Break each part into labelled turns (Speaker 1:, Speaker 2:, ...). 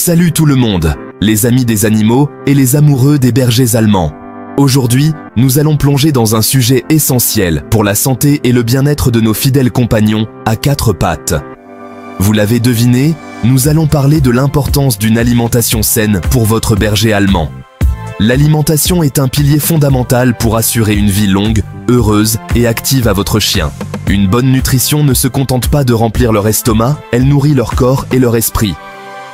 Speaker 1: Salut tout le monde, les amis des animaux et les amoureux des bergers allemands. Aujourd'hui, nous allons plonger dans un sujet essentiel pour la santé et le bien-être de nos fidèles compagnons à quatre pattes. Vous l'avez deviné, nous allons parler de l'importance d'une alimentation saine pour votre berger allemand. L'alimentation est un pilier fondamental pour assurer une vie longue, heureuse et active à votre chien. Une bonne nutrition ne se contente pas de remplir leur estomac, elle nourrit leur corps et leur esprit.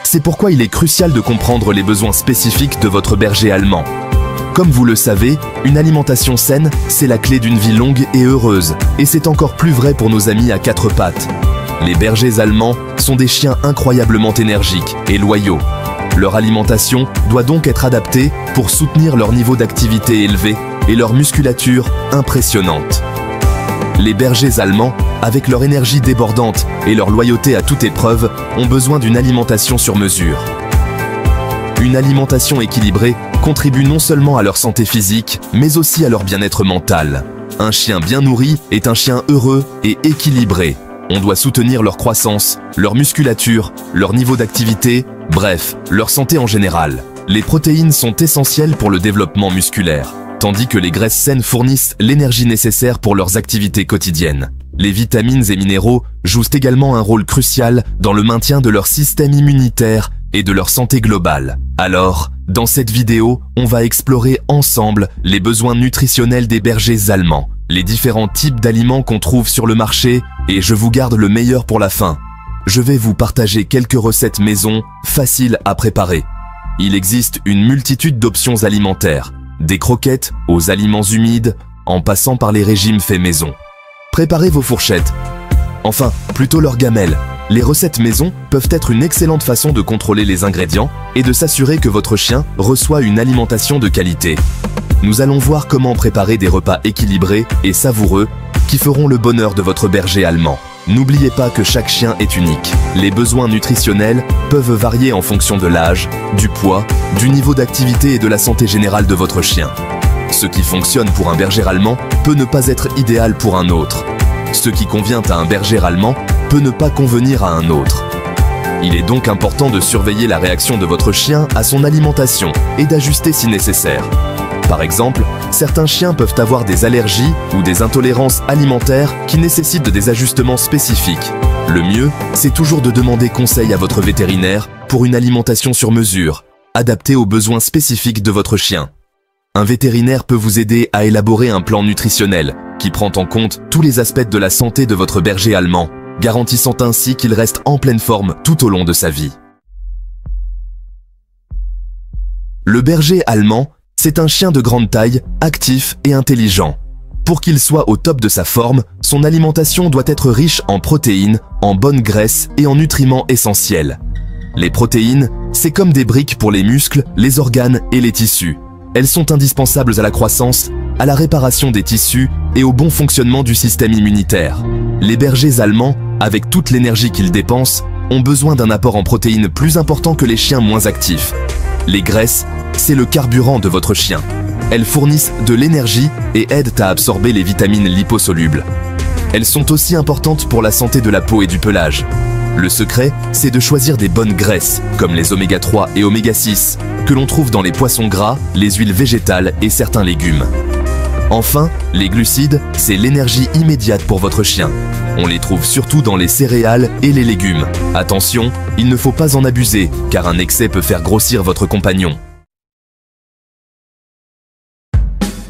Speaker 1: C'est pourquoi il est crucial de comprendre les besoins spécifiques de votre berger allemand. Comme vous le savez, une alimentation saine, c'est la clé d'une vie longue et heureuse. Et c'est encore plus vrai pour nos amis à quatre pattes. Les bergers allemands sont des chiens incroyablement énergiques et loyaux. Leur alimentation doit donc être adaptée pour soutenir leur niveau d'activité élevé et leur musculature impressionnante. Les bergers allemands, avec leur énergie débordante et leur loyauté à toute épreuve, ont besoin d'une alimentation sur mesure. Une alimentation équilibrée contribue non seulement à leur santé physique, mais aussi à leur bien-être mental. Un chien bien nourri est un chien heureux et équilibré. On doit soutenir leur croissance, leur musculature, leur niveau d'activité, bref, leur santé en général. Les protéines sont essentielles pour le développement musculaire, tandis que les graisses saines fournissent l'énergie nécessaire pour leurs activités quotidiennes. Les vitamines et minéraux jouent également un rôle crucial dans le maintien de leur système immunitaire et de leur santé globale. Alors, dans cette vidéo, on va explorer ensemble les besoins nutritionnels des bergers allemands, les différents types d'aliments qu'on trouve sur le marché, et je vous garde le meilleur pour la fin. Je vais vous partager quelques recettes maison faciles à préparer. Il existe une multitude d'options alimentaires, des croquettes aux aliments humides, en passant par les régimes faits maison. Préparez vos fourchettes, enfin plutôt leurs gamelles. Les recettes maison peuvent être une excellente façon de contrôler les ingrédients et de s'assurer que votre chien reçoit une alimentation de qualité. Nous allons voir comment préparer des repas équilibrés et savoureux qui feront le bonheur de votre berger allemand. N'oubliez pas que chaque chien est unique. Les besoins nutritionnels peuvent varier en fonction de l'âge, du poids, du niveau d'activité et de la santé générale de votre chien. Ce qui fonctionne pour un berger allemand peut ne pas être idéal pour un autre. Ce qui convient à un berger allemand peut ne pas convenir à un autre. Il est donc important de surveiller la réaction de votre chien à son alimentation et d'ajuster si nécessaire. Par exemple, certains chiens peuvent avoir des allergies ou des intolérances alimentaires qui nécessitent des ajustements spécifiques. Le mieux, c'est toujours de demander conseil à votre vétérinaire pour une alimentation sur mesure, adaptée aux besoins spécifiques de votre chien. Un vétérinaire peut vous aider à élaborer un plan nutritionnel qui prend en compte tous les aspects de la santé de votre berger allemand, garantissant ainsi qu'il reste en pleine forme tout au long de sa vie. Le berger allemand, c'est un chien de grande taille, actif et intelligent. Pour qu'il soit au top de sa forme, son alimentation doit être riche en protéines, en bonnes graisses et en nutriments essentiels. Les protéines, c'est comme des briques pour les muscles, les organes et les tissus. Elles sont indispensables à la croissance, à la réparation des tissus et au bon fonctionnement du système immunitaire. Les bergers allemands, avec toute l'énergie qu'ils dépensent, ont besoin d'un apport en protéines plus important que les chiens moins actifs. Les graisses, c'est le carburant de votre chien. Elles fournissent de l'énergie et aident à absorber les vitamines liposolubles. Elles sont aussi importantes pour la santé de la peau et du pelage. Le secret, c'est de choisir des bonnes graisses, comme les oméga 3 et oméga 6, que l'on trouve dans les poissons gras, les huiles végétales et certains légumes. Enfin, les glucides, c'est l'énergie immédiate pour votre chien. On les trouve surtout dans les céréales et les légumes. Attention, il ne faut pas en abuser, car un excès peut faire grossir votre compagnon.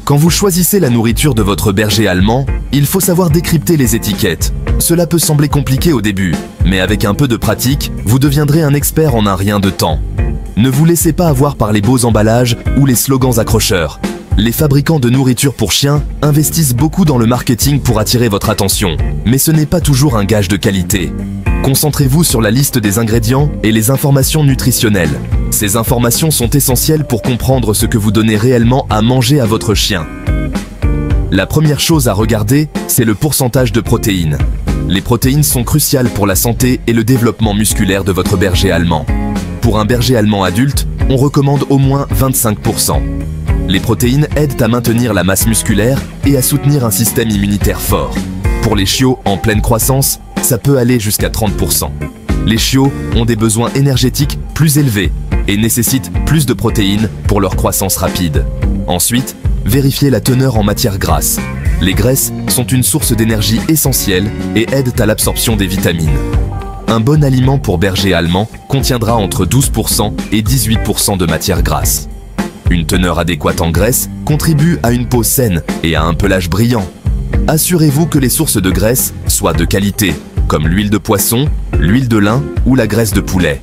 Speaker 1: Quand vous choisissez la nourriture de votre berger allemand, il faut savoir décrypter les étiquettes. Cela peut sembler compliqué au début, mais avec un peu de pratique, vous deviendrez un expert en un rien de temps. Ne vous laissez pas avoir par les beaux emballages ou les slogans accrocheurs. Les fabricants de nourriture pour chiens investissent beaucoup dans le marketing pour attirer votre attention, mais ce n'est pas toujours un gage de qualité. Concentrez-vous sur la liste des ingrédients et les informations nutritionnelles. Ces informations sont essentielles pour comprendre ce que vous donnez réellement à manger à votre chien. La première chose à regarder, c'est le pourcentage de protéines. Les protéines sont cruciales pour la santé et le développement musculaire de votre berger allemand. Pour un berger allemand adulte, on recommande au moins 25%. Les protéines aident à maintenir la masse musculaire et à soutenir un système immunitaire fort. Pour les chiots en pleine croissance, ça peut aller jusqu'à 30%. Les chiots ont des besoins énergétiques plus élevés et nécessitent plus de protéines pour leur croissance rapide. Ensuite, vérifiez la teneur en matières grasses. Les graisses sont une source d'énergie essentielle et aident à l'absorption des vitamines. Un bon aliment pour berger allemand contiendra entre 12% et 18% de matières grasses. Une teneur adéquate en graisse contribue à une peau saine et à un pelage brillant. Assurez-vous que les sources de graisse soient de qualité, comme l'huile de poisson, l'huile de lin ou la graisse de poulet.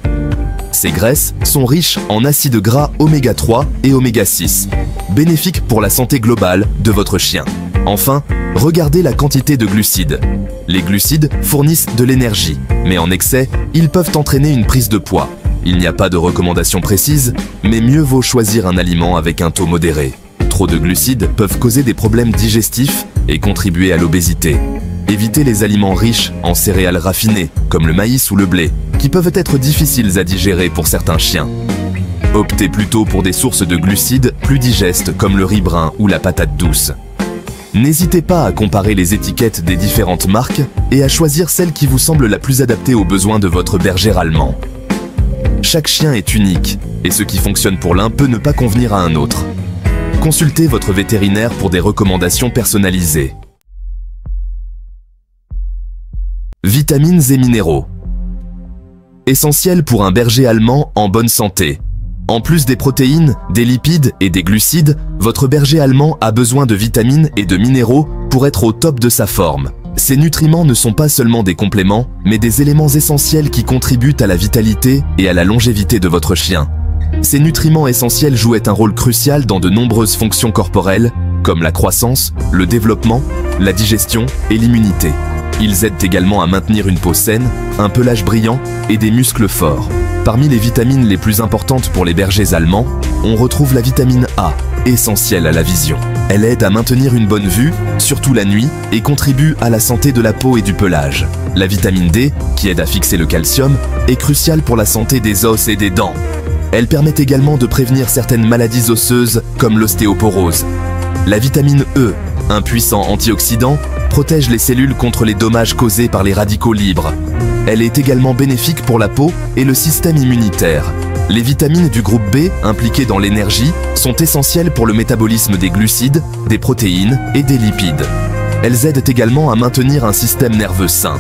Speaker 1: Ces graisses sont riches en acides gras oméga 3 et oméga 6, bénéfiques pour la santé globale de votre chien. Enfin, regardez la quantité de glucides. Les glucides fournissent de l'énergie, mais en excès, ils peuvent entraîner une prise de poids. Il n'y a pas de recommandation précise, mais mieux vaut choisir un aliment avec un taux modéré. Trop de glucides peuvent causer des problèmes digestifs et contribuer à l'obésité. Évitez les aliments riches en céréales raffinées, comme le maïs ou le blé, qui peuvent être difficiles à digérer pour certains chiens. Optez plutôt pour des sources de glucides plus digestes, comme le riz brun ou la patate douce. N'hésitez pas à comparer les étiquettes des différentes marques et à choisir celle qui vous semble la plus adaptée aux besoins de votre berger allemand. Chaque chien est unique, et ce qui fonctionne pour l'un peut ne pas convenir à un autre. Consultez votre vétérinaire pour des recommandations personnalisées. Vitamines et minéraux. Essentiels pour un berger allemand en bonne santé. En plus des protéines, des lipides et des glucides, votre berger allemand a besoin de vitamines et de minéraux pour être au top de sa forme. Ces nutriments ne sont pas seulement des compléments, mais des éléments essentiels qui contribuent à la vitalité et à la longévité de votre chien. Ces nutriments essentiels jouent un rôle crucial dans de nombreuses fonctions corporelles, comme la croissance, le développement, la digestion et l'immunité. Ils aident également à maintenir une peau saine, un pelage brillant et des muscles forts. Parmi les vitamines les plus importantes pour les bergers allemands, on retrouve la vitamine A, essentielle à la vision. Elle aide à maintenir une bonne vue, surtout la nuit, et contribue à la santé de la peau et du pelage. La vitamine D, qui aide à fixer le calcium, est cruciale pour la santé des os et des dents. Elle permet également de prévenir certaines maladies osseuses, comme l'ostéoporose. La vitamine E, un puissant antioxydant, protège les cellules contre les dommages causés par les radicaux libres. Elle est également bénéfique pour la peau et le système immunitaire. Les vitamines du groupe B, impliquées dans l'énergie, sont essentielles pour le métabolisme des glucides, des protéines et des lipides. Elles aident également à maintenir un système nerveux sain.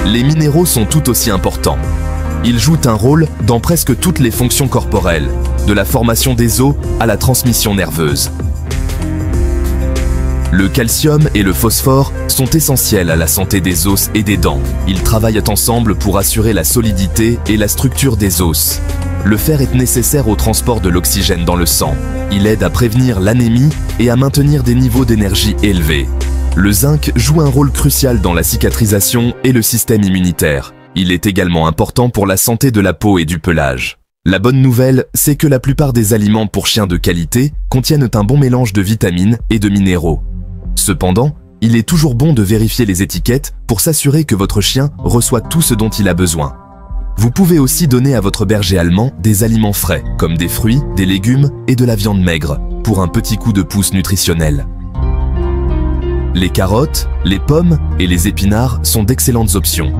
Speaker 1: Les minéraux sont tout aussi importants. Ils jouent un rôle dans presque toutes les fonctions corporelles, de la formation des os à la transmission nerveuse. Le calcium et le phosphore sont essentiels à la santé des os et des dents. Ils travaillent ensemble pour assurer la solidité et la structure des os. Le fer est nécessaire au transport de l'oxygène dans le sang. Il aide à prévenir l'anémie et à maintenir des niveaux d'énergie élevés. Le zinc joue un rôle crucial dans la cicatrisation et le système immunitaire. Il est également important pour la santé de la peau et du pelage. La bonne nouvelle, c'est que la plupart des aliments pour chiens de qualité contiennent un bon mélange de vitamines et de minéraux. Cependant, il est toujours bon de vérifier les étiquettes pour s'assurer que votre chien reçoit tout ce dont il a besoin. Vous pouvez aussi donner à votre berger allemand des aliments frais, comme des fruits, des légumes et de la viande maigre, pour un petit coup de pouce nutritionnel. Les carottes, les pommes et les épinards sont d'excellentes options.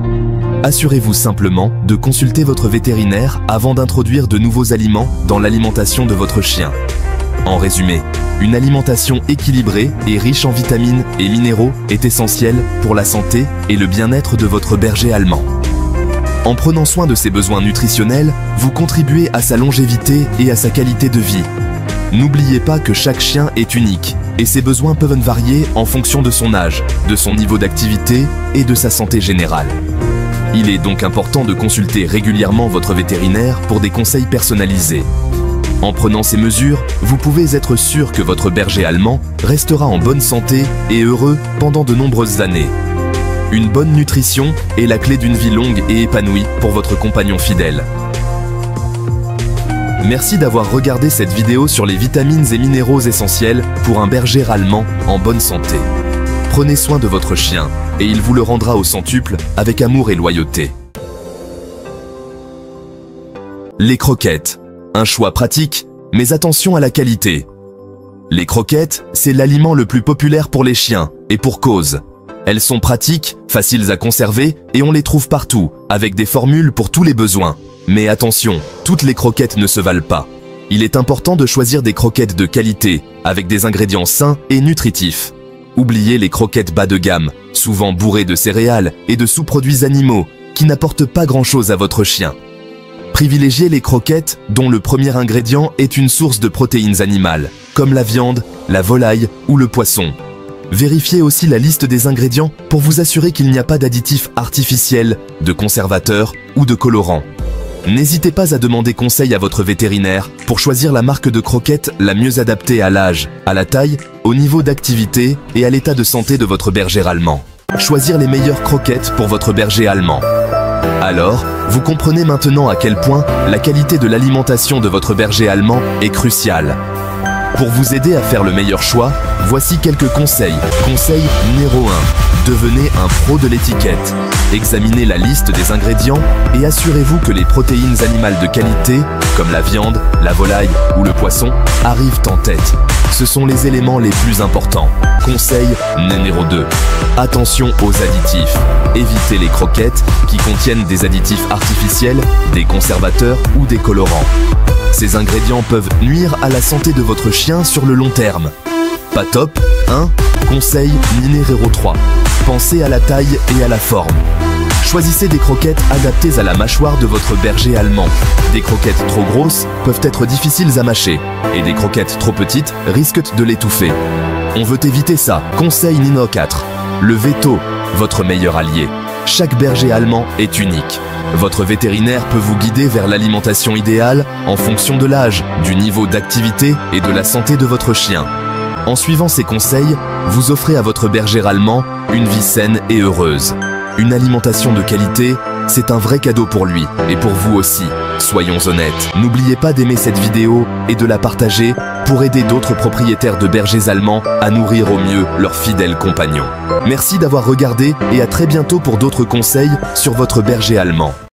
Speaker 1: Assurez-vous simplement de consulter votre vétérinaire avant d'introduire de nouveaux aliments dans l'alimentation de votre chien. En résumé, une alimentation équilibrée et riche en vitamines et minéraux est essentielle pour la santé et le bien-être de votre berger allemand. En prenant soin de ses besoins nutritionnels, vous contribuez à sa longévité et à sa qualité de vie. N'oubliez pas que chaque chien est unique et ses besoins peuvent varier en fonction de son âge, de son niveau d'activité et de sa santé générale. Il est donc important de consulter régulièrement votre vétérinaire pour des conseils personnalisés. En prenant ces mesures, vous pouvez être sûr que votre berger allemand restera en bonne santé et heureux pendant de nombreuses années. Une bonne nutrition est la clé d'une vie longue et épanouie pour votre compagnon fidèle. Merci d'avoir regardé cette vidéo sur les vitamines et minéraux essentiels pour un berger allemand en bonne santé. Prenez soin de votre chien et il vous le rendra au centuple avec amour et loyauté. Les croquettes. Un choix pratique, mais attention à la qualité. Les croquettes, c'est l'aliment le plus populaire pour les chiens, et pour cause. Elles sont pratiques, faciles à conserver et on les trouve partout, avec des formules pour tous les besoins. Mais attention, toutes les croquettes ne se valent pas. Il est important de choisir des croquettes de qualité, avec des ingrédients sains et nutritifs. Oubliez les croquettes bas de gamme, souvent bourrées de céréales et de sous-produits animaux, qui n'apportent pas grand-chose à votre chien. Privilégiez les croquettes dont le premier ingrédient est une source de protéines animales, comme la viande, la volaille ou le poisson. Vérifiez aussi la liste des ingrédients pour vous assurer qu'il n'y a pas d'additifs artificiels, de conservateurs ou de colorants. N'hésitez pas à demander conseil à votre vétérinaire pour choisir la marque de croquettes la mieux adaptée à l'âge, à la taille, au niveau d'activité et à l'état de santé de votre berger allemand. Choisir les meilleures croquettes pour votre berger allemand. Alors, vous comprenez maintenant à quel point la qualité de l'alimentation de votre berger allemand est cruciale. Pour vous aider à faire le meilleur choix, voici quelques conseils. Conseil numéro 1. Devenez un pro de l'étiquette. Examinez la liste des ingrédients et assurez-vous que les protéines animales de qualité, comme la viande, la volaille ou le poisson, arrivent en tête. Ce sont les éléments les plus importants. Conseil numéro 2. Attention aux additifs. Évitez les croquettes qui contiennent des additifs artificiels, des conservateurs ou des colorants. Ces ingrédients peuvent nuire à la santé de votre chien sur le long terme. Pas top, hein? Conseil numéro 3. Pensez à la taille et à la forme. Choisissez des croquettes adaptées à la mâchoire de votre berger allemand. Des croquettes trop grosses peuvent être difficiles à mâcher et des croquettes trop petites risquent de l'étouffer. On veut éviter ça. Conseil numéro 4. Levez tôt, votre meilleur allié. Chaque berger allemand est unique. Votre vétérinaire peut vous guider vers l'alimentation idéale en fonction de l'âge, du niveau d'activité et de la santé de votre chien. En suivant ces conseils, vous offrez à votre berger allemand une vie saine et heureuse. Une alimentation de qualité, c'est un vrai cadeau pour lui et pour vous aussi. Soyons honnêtes. N'oubliez pas d'aimer cette vidéo et de la partager pour aider d'autres propriétaires de bergers allemands à nourrir au mieux leurs fidèles compagnons. Merci d'avoir regardé et à très bientôt pour d'autres conseils sur votre berger allemand.